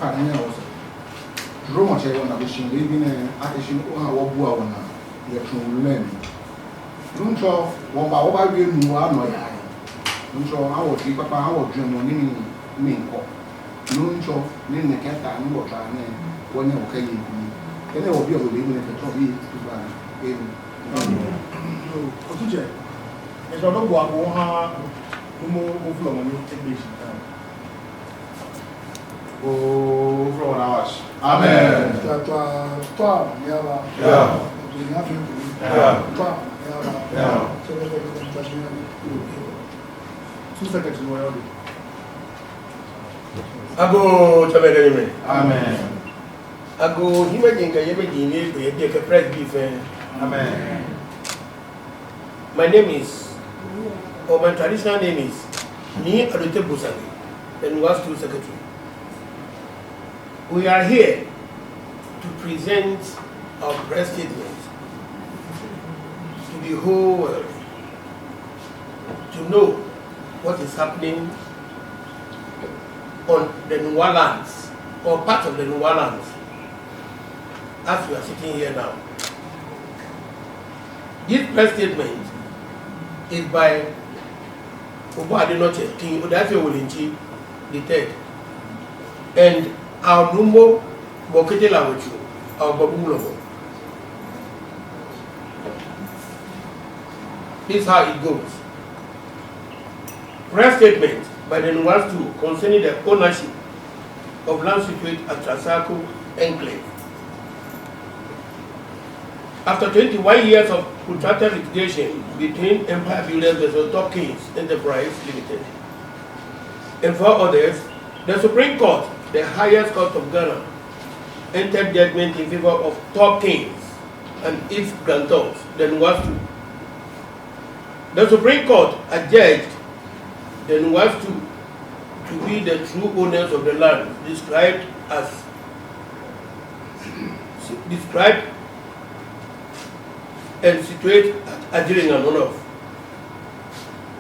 Kadanya also. Roma Chair on a machine, leaving an addition or one, the true learning. Don't show one by what you knew, I know. Don't show our keep up our dream on me. Don't show Nina Cata and what I mean when you're okay. Then there will be a living at the top of it. It's not a walk or more oh, from us. Amen. Ago Tabedeme. Amen. Ago Himaging Yabedi, the press beef. Amen. My name is, or my traditional name is Ni Adute Busagi, the Nungua Stool Secretary. We are here to present our press statement to the whole world to know what is happening on the Nungua lands or part of the Nungua lands as we are sitting here now. This press statement is by Obo Adenoche, King Odafe Olinchi the third, and our Numbo Bokete Lawachu, our Babulobo. This is how it goes. Press statement by the Nungua Stool concerning the ownership of land situated at Trasacco, Enclave. After 21 years of protracted litigation between Empire Builders and Top Kings Enterprise Limited and 4 others, the Supreme Court, the highest court of Ghana, entered judgment in favor of Top Kings and its grantors, the Nungua Stool. The Supreme Court adjudged the Nungua Stool to be the true owners of the land described and situated at Ajiring and Onof,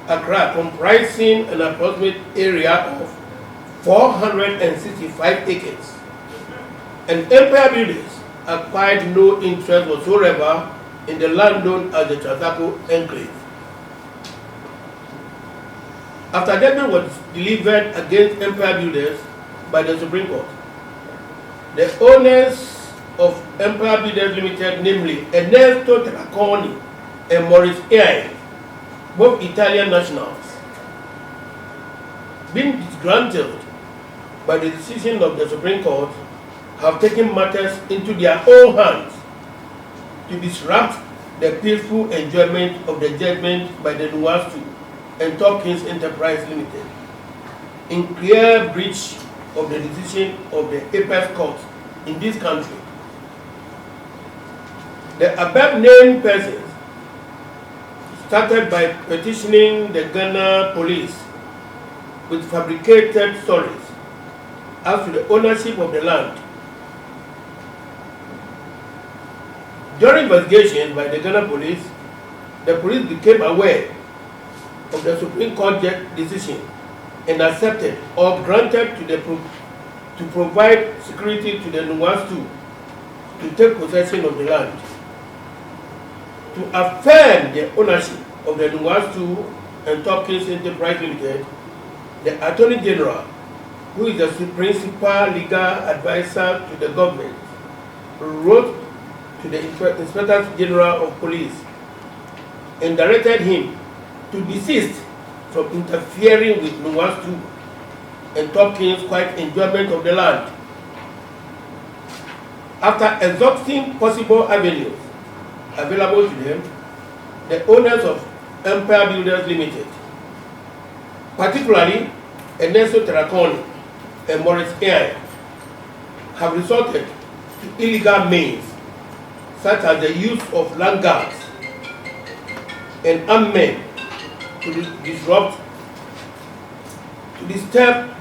Accra, comprising an approximate area of 465 acres. And Empire Builders acquired no interest whatsoever in the land known as the Trasacco Enclave. After judgment was delivered against Empire Builders by the Supreme Court, the owners of Empire Builders Limited, namely Ernesto Traconi and Maurice Ai, both Italian nationals, being disgruntled by the decision of the Supreme Court, have taken matters into their own hands to disrupt the peaceful enjoyment of the judgment by the Nungua Stool and Top Kings Enterprise Limited, in clear breach of the decision of the apex court in this country. The above-named persons started by petitioning the Ghana police with fabricated stories as to the ownership of the land. During investigation by the Ghana police, the police became aware of the Supreme Court decision and accepted or granted to provide security to the Nungua Stool to take possession of the land. To affirm the ownership of the Nungua Stool and Top Kings Enterprise Limited, the Attorney General, who is the principal legal advisor to the government, wrote to the Inspector General of Police and directed him to desist from interfering with Nungua Stool and Top Kings' quiet enjoyment of the land. After exhausting possible avenues available to them, the owners of Empire Builders Limited, particularly Ernesto Traconi and Maurice Ai, have resorted to illegal means such as the use of land guards and armed men to disturb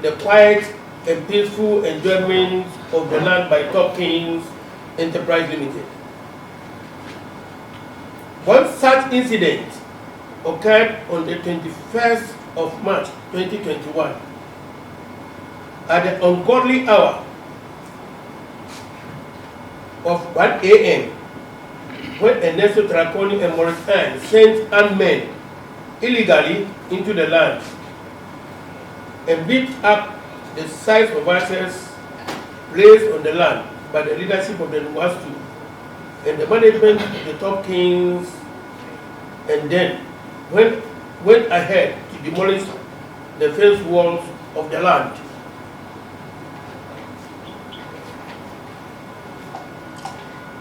the quiet and peaceful enjoyment of the land by Top Kings Enterprise Limited. One such incident occurred on the 21st of March 2021 at the ungodly hour of 1 a.m. when Ernesto Traconi and Morris Ann sent armed men illegally into the land and beat up the size of assets placed on the land by the leadership of the Nungua Stool and the management of the top kings, and then went ahead to demolish the fence walls of the land.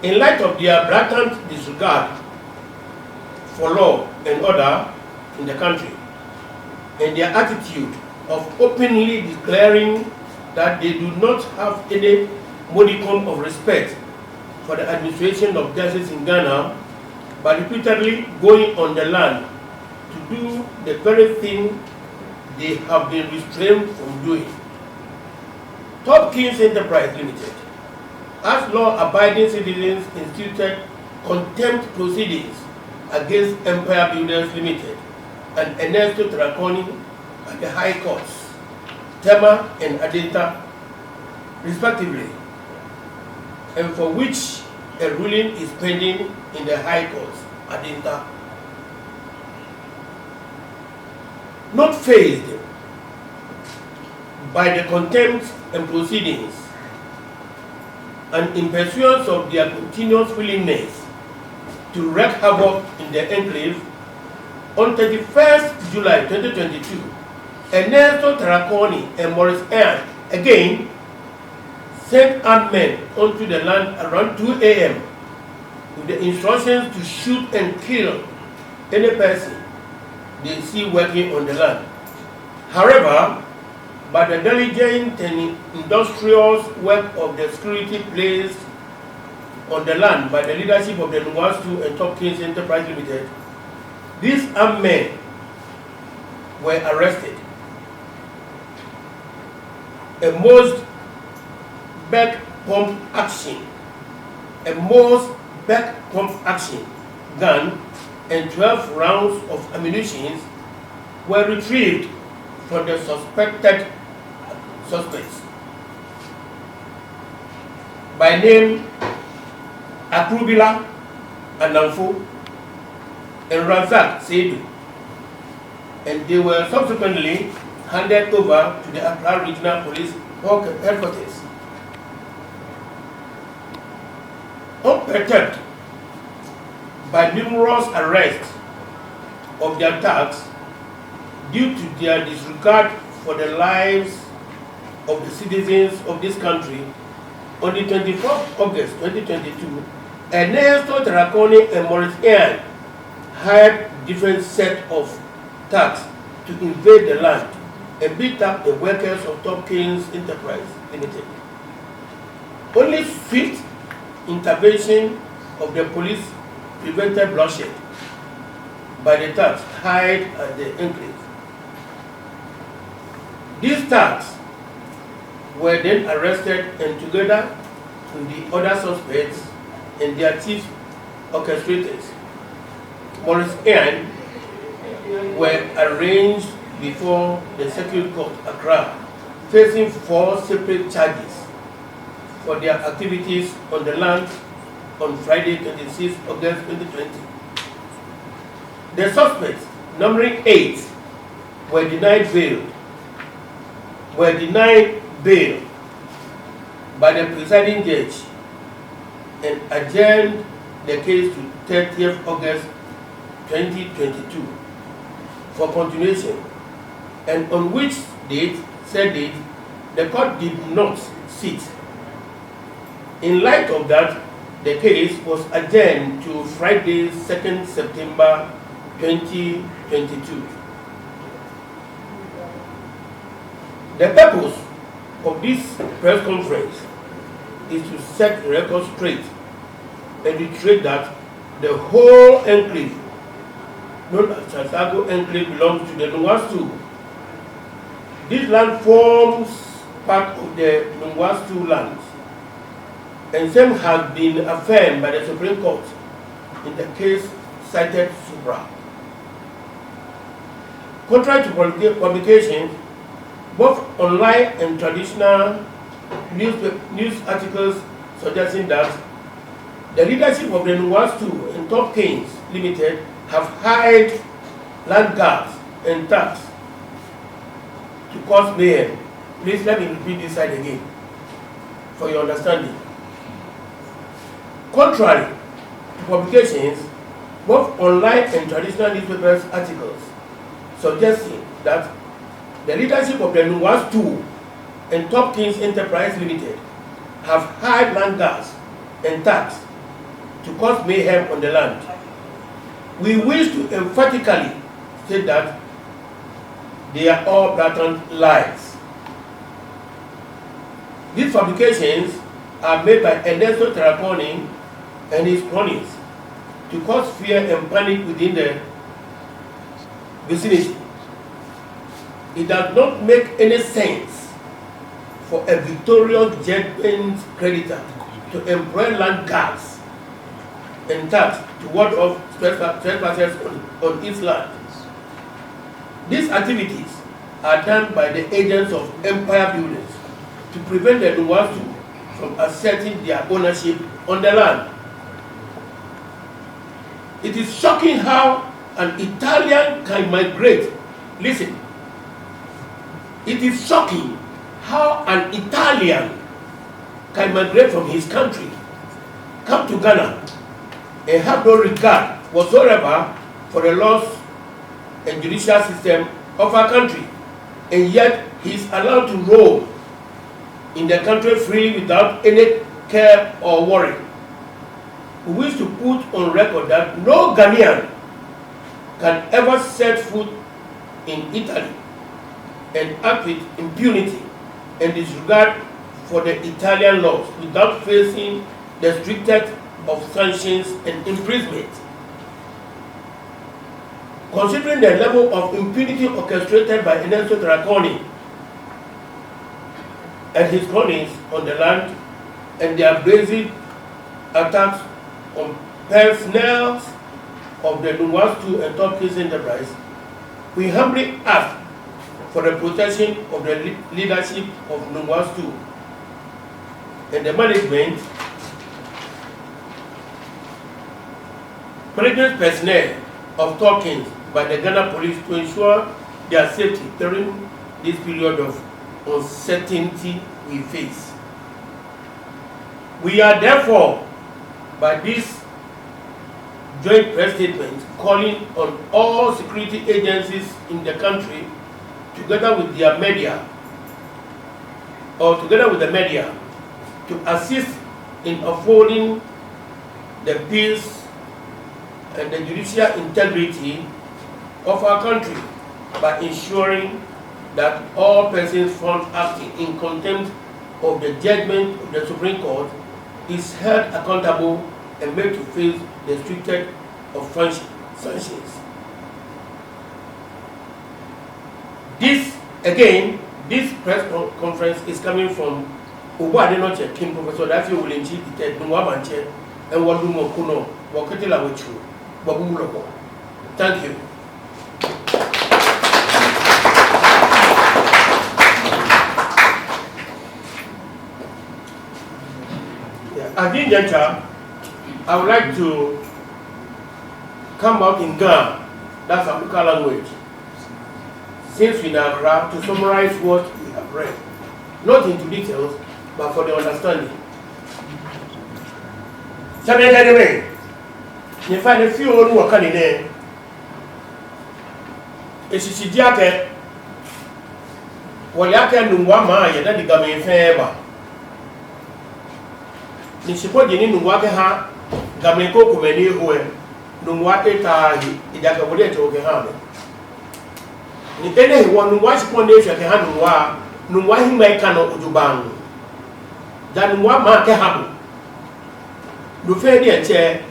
In light of their blatant disregard for law and order in the country and their attitude of openly declaring that they do not have any modicum of respect for the administration of justice in Ghana, by repeatedly going on the land to do the very thing they have been restrained from doing. Top Kings Enterprise Limited, as law-abiding citizens, instituted contempt proceedings against Empire Builders Limited and Ernesto Traconi at the High Courts, Tema and Adenta, respectively, and for which a ruling is pending in the High Courts, Adenta. Not fazed by the contempt and proceedings, and in pursuance of their continuous willingness to wreak havoc in the Enclave, on 31st July 2022, Ernesto Traconi and Morris Ann again sent armed men onto the land around 2 a.m. with the instructions to shoot and kill any person they see working on the land. However, by the diligent and industrious work of the security placed on the land by the leadership of the Nungua Stool and Top Kings Enterprise Limited, these armed men were arrested. A most back pump action gun and 12 rounds of ammunition were retrieved from the suspects by name Akrubila Anamfo and Razak Seidu, and they were subsequently handed over to the Accra Regional Police Headquarters. Unperturbed by numerous arrests of their thugs due to their disregard for the lives of the citizens of this country, on the 24th August 2022, Ernesto Traconi and Morris Ann hired different set of thugs to invade the land and beat up the workers of Top Kings Enterprise Limited. Only swift intervention of the police prevented bloodshed by the thugs hired at the Enclave. These thugs were then arrested, and together with the other suspects and their chief orchestrators, Morris Ann, were arraigned before the Circuit Court, Accra, facing 4 separate charges for their activities on the land on Friday, 26 August 2020. The suspects, numbering 8, were denied bail by the presiding judge and adjourned the case to 30th August 2022 for continuation, and on which said date, the court did not sit. In light of that, the case was adjourned to Friday, 2nd September 2022. The purpose of this press conference is to set the record straight and reiterate that the whole enclave, known as Trasacco Enclave, belongs to the Nungua Stool. This land forms part of the Nungua Stool lands, and same has been affirmed by the Supreme Court in the case cited supra. Contrary to publications, both online and traditional news articles suggesting that The leadership of the Nungua Stool and Top Kings Limited have hired land guards and tax to cause mayhem. Please let me repeat this side again for your understanding. Contrary to publications, both online and traditional newspapers articles suggesting that the leadership of the Nungua Stool and Top Kings Enterprise Limited have hired land guards and tax to cause mayhem on the land. We wish to emphatically state that they are all blatant lies. These fabrications are made by Trasacco and his cronies to cause fear and panic within the vicinity. It does not make any sense for a victorious judgment creditor to employ land guards and tax to ward off trespassers on its land. These activities are done by the agents of empire builders to prevent the Nungua Stool from asserting their ownership on the land. It is shocking how an Italian can migrate. Listen. It is shocking how an Italian can migrate from his country, come to Ghana, and have no regard whatsoever for the laws and judicial system of our country, and yet he is allowed to roam in the country freely without any care or worry. We wish to put on record that no Ghanaian can ever set foot in Italy and act with impunity and disregard for the Italian laws without facing the strictest of sanctions and imprisonment. Considering the level of impunity orchestrated by Trasacco and his cronies on the land and their brazen attacks on personnel of the Nungua Stool and Top Kings Enterprise, we humbly ask for the protection of the leadership of Nungua Stool and the management personnel of Top Kings by the Ghana police to ensure their safety during this period of uncertainty we face. We are therefore, by this joint press statement, calling on all security agencies in the country, together with the media, to assist in upholding the peace and the judicial integrity of our country by ensuring that all persons found acting in contempt of the judgment of the Supreme Court is held accountable and made to face the strictest of sanctions. This press conference is coming from Obuadenoche King Professor Dafi Olenchi Ted Nwabanche and Wadumo Kuno Waketela Wechu Babuloko. Thank you. At this juncture, I would like to come out in Ghana, that's African language, since we are Accra, to summarize what we have read. Not into details, but for the understanding. You find a few who are coming in. It's a jacket. Well, I can do one man, you don't become a favor. Ni support you Nungua ha Gameko Kumeni Hue Nungua Eta Idakabule to Okehame. Ni any one watch foundation can have Nungua he may cannot Ujuban. Than what mark habu. Do fair dear chair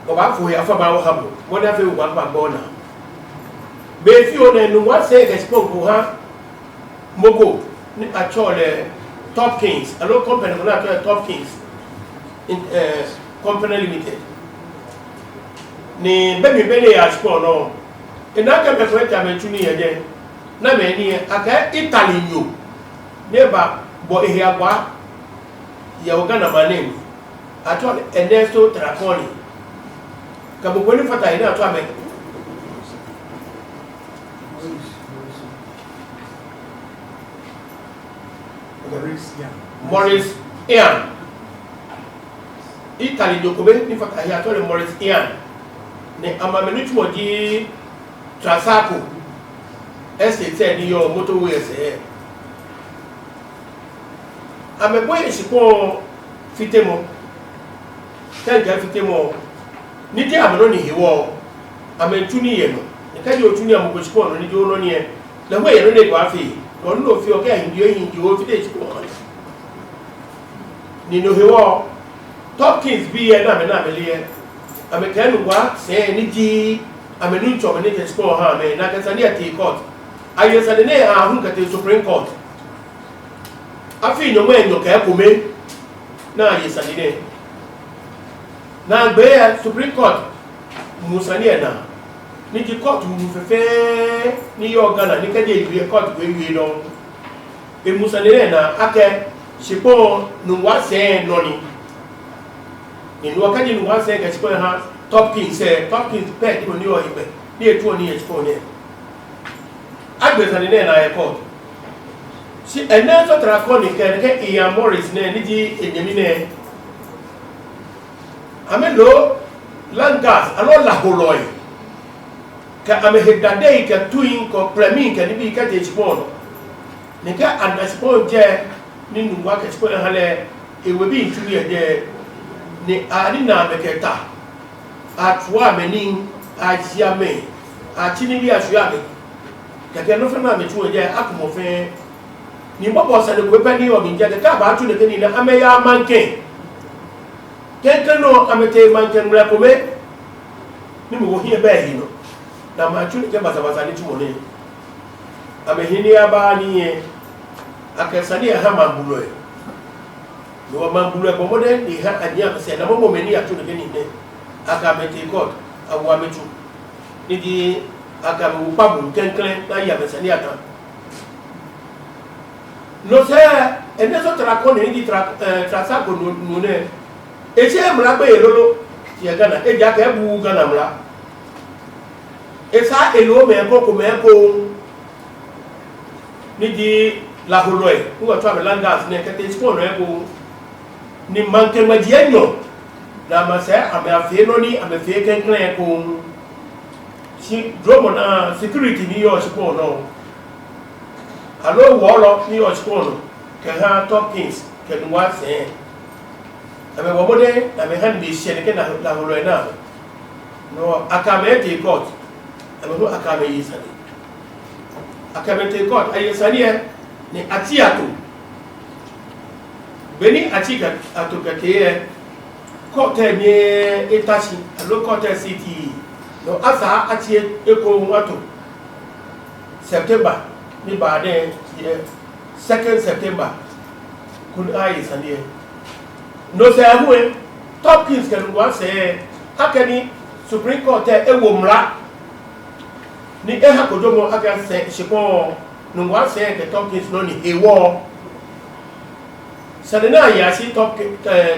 or back for your father habu, whatever you want my bona. Be few then what say they spoke to her Mogo actually Top Kings, a low company Top Kings. In company limited. Ni baby belly as for no. In that kind of way, I'm tuning again. Na many aka Italy you. Never boy here, what? You're gonna my name. atwa Ernesto Traconi kabukweni fata ina atwa me Morris Ian Italy dokobe ni fata ya atwa Morris Ian ne amamenu tuodi Trasacco estate ni yo motorway ese ameboye sipo fitemo tenga fitemo ni ti ameno ni hiwo amentuni ye no ne ka di otuni amoko sipo no ni di ono ni e na ho ye no ne gwa fi no no fi o ka hindi o fite sipo ni no hiwo Topkins bi ye na me le amekanu gwa se ni di amenu ncho me ne sipo ha me na ka sani ati court ayesa de ne ha hu ka te Supreme Court afi no me nyo ka ekome na ayesa de ne na gbe Supreme Court musani na ni di court mu fefe ni yo Ghana ni ka de iwe court gbe iwe no e musani na ake sipo Nungua se no ni no ka di Nungua se ka sipo ha Topkins pe di ni o ibe ni etu ni sipo ni agbesani na e court si Ernesto Traconi ke Ian Morris ne ni di enyemi ne amelo langas alo la holoi ka ame hedade ka tuin ko premin ka ni bi ka te spon ne ka andaspon je ni Nungua ka spon hale e we bi ntu ye je ni ani na meketa atwa menin ajia me achini bi asua me kake no fe na me tu je akomofe ni bobo sa de ko pe ni o mi je ka ba tu de ke ni na ame ya manke Kekeno amete manken mrakome ni mo hie ba hi no na ma chu ke basa ni tumone amehini aba ni e akesani ha mambulo e no mambulo e bomode ni ha anya se na mo meni atu de ni ne aka mete court awu ametu ni di aka mu pabu kenklen na ya mesani ata no se Ernesto Traconi ni di Trasacco no ne eche mra pe elolo ti Ghana e ja ke bu Ghana mra esa elo me ko ni di la holoe ngo twa langas ne kete spon no ko ni manke ma dienyo na ma se ame afi no ni ame fe kenklen ko si dromo na security ni yo spon no alo wolo ni yo spon ke ha Topkins ke Nungua se ame wobode na me han bi shene ke na la holo na no akame te court ame no akame yisani akame te court ayisani ni atiato beni atika atoka ke court ni etashi alo court city no asa atie eko wato September ni ba de 2nd September kun ayisani no se ahue Topkins ke Nungua se akani Supreme Court e wo mra ni e ha kodomo aka se sipo Nungua se ke Topkins no ni ewo sadena ya si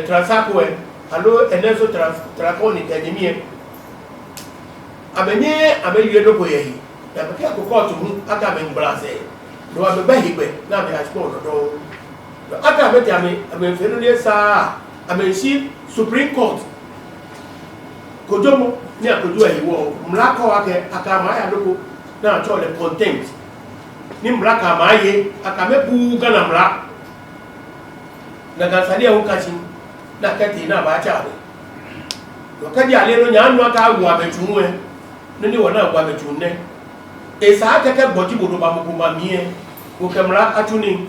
Trasacco alo Ernesto Traconi ke ni amenye ameye do ko yehi na be ka court hu aka me mbra se no abe higbe na me ha sipo do aka be ti ame fenu ni sa amensi Supreme Court kodomo ni akodu ahiwo mlaka wake akama ya doko na chole contempt ni mlaka maye akamebu Ghana mla na gasalia ukachi na kati na ba cha wakati alero nyanu aka wa betunwe nini wona wa betunne esa keke bojibodo ba mukuma mie ukemla atuni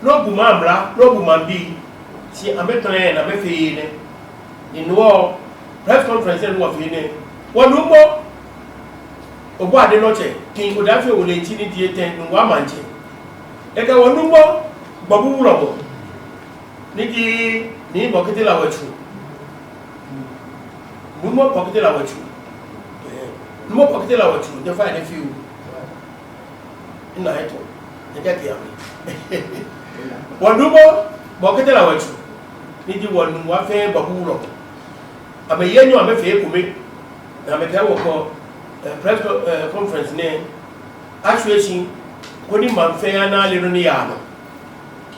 no buma mla no buma bi si ametre na mefine ni no press conference no wafine wonumo obo ade noche kin odafe wole nti ni die ten Nungua manche eke wonumo babu wurobo niki ni bokete la wachu numo bokete la wachu numo bokete la wachu de fa ne fiu ina eto eke kia wonumo bokete la wachu nidi won wa fe baburo amaye nyu amefe kume na me ka wo press conference ne actuation koni manfe ana le no ne ya no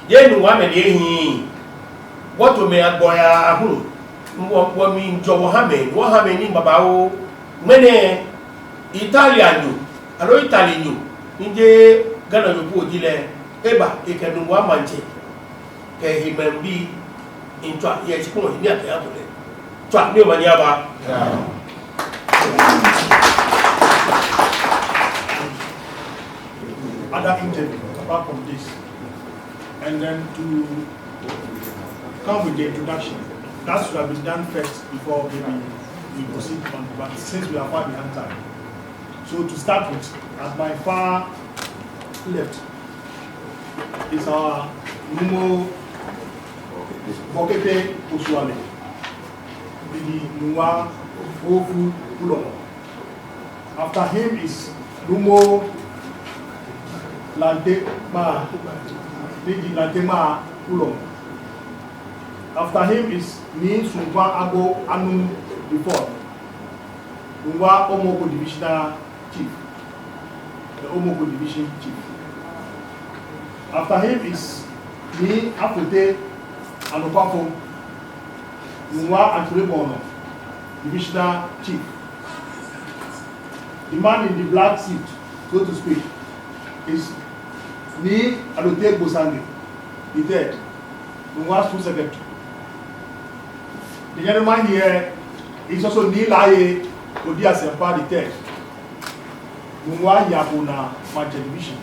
ye nu wa me de hi what me agboya hu wo mi njowo ha me ni baba wo mene Italiano alo Italiano nje Ghana yo po jile eba ikenu wa manche ke himembi intwa ye chiko ni aka ya tole twa ni o mani aba other interview apart from this, and then to come with the introduction. That should have been done first before maybe we proceed on, but since we are far behind time. So to start with, at my far left is our Numo Bokete Osuale, the Nungua Stool. After him is Numo Lantema Ulong. After him is Ni Sungwa Abo Anu before Nungwa Omoko Divisional Chief, the Omoko Division Chief. After him is Ni Afote Anopafo Nungwa Anturebono Divisional Chief. The man in the black suit, so to speak, is Ni Alote Bosange, the third, Nungua Stool Secretary. The gentleman here is also Ni Laye Odia Sempa, the third, Nungua Yabona Manche Division.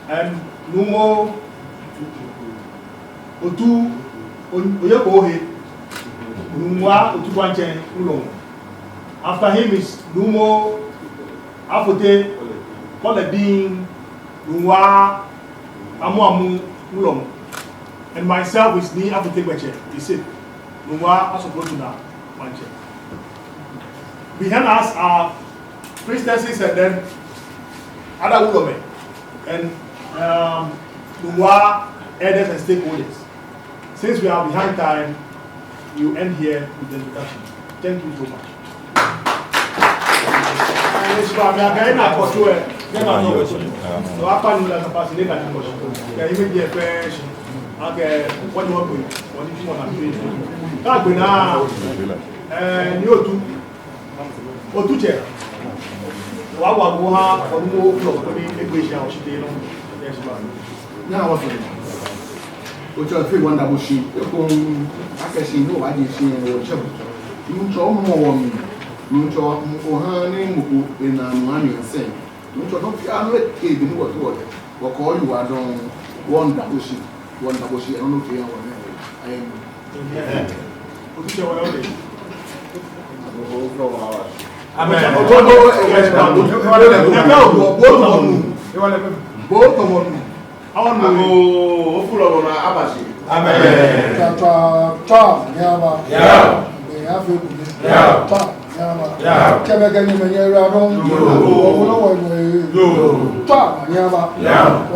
And Nungo Otu Oyebohe Nungua Otubanche Ulong. After him is Numo Afote Koledin Nungua Amuamu Ulong. And myself is Ni Afote Beche. He said Nungua Asoprotuna Manche. Behind us are priestesses and then other Ulome and Nungua elders and stakeholders. Since we are behind time, you end here with the introduction. Thank you so much. Which are 3 wonderful sheep. I can see no idea seeing or trouble. You draw more me. You draw more honey in a money and say, you draw not let Kate in what water. Or call you are on 1 double sheep. 1 double sheep. I don't know if you are. I am. Amen. Full of Abashi. Amen. Nyama. Yeah. They have it. Yeah. Nyama. Yeah. Kebegani menyera don. Yo. Nyama. Yeah.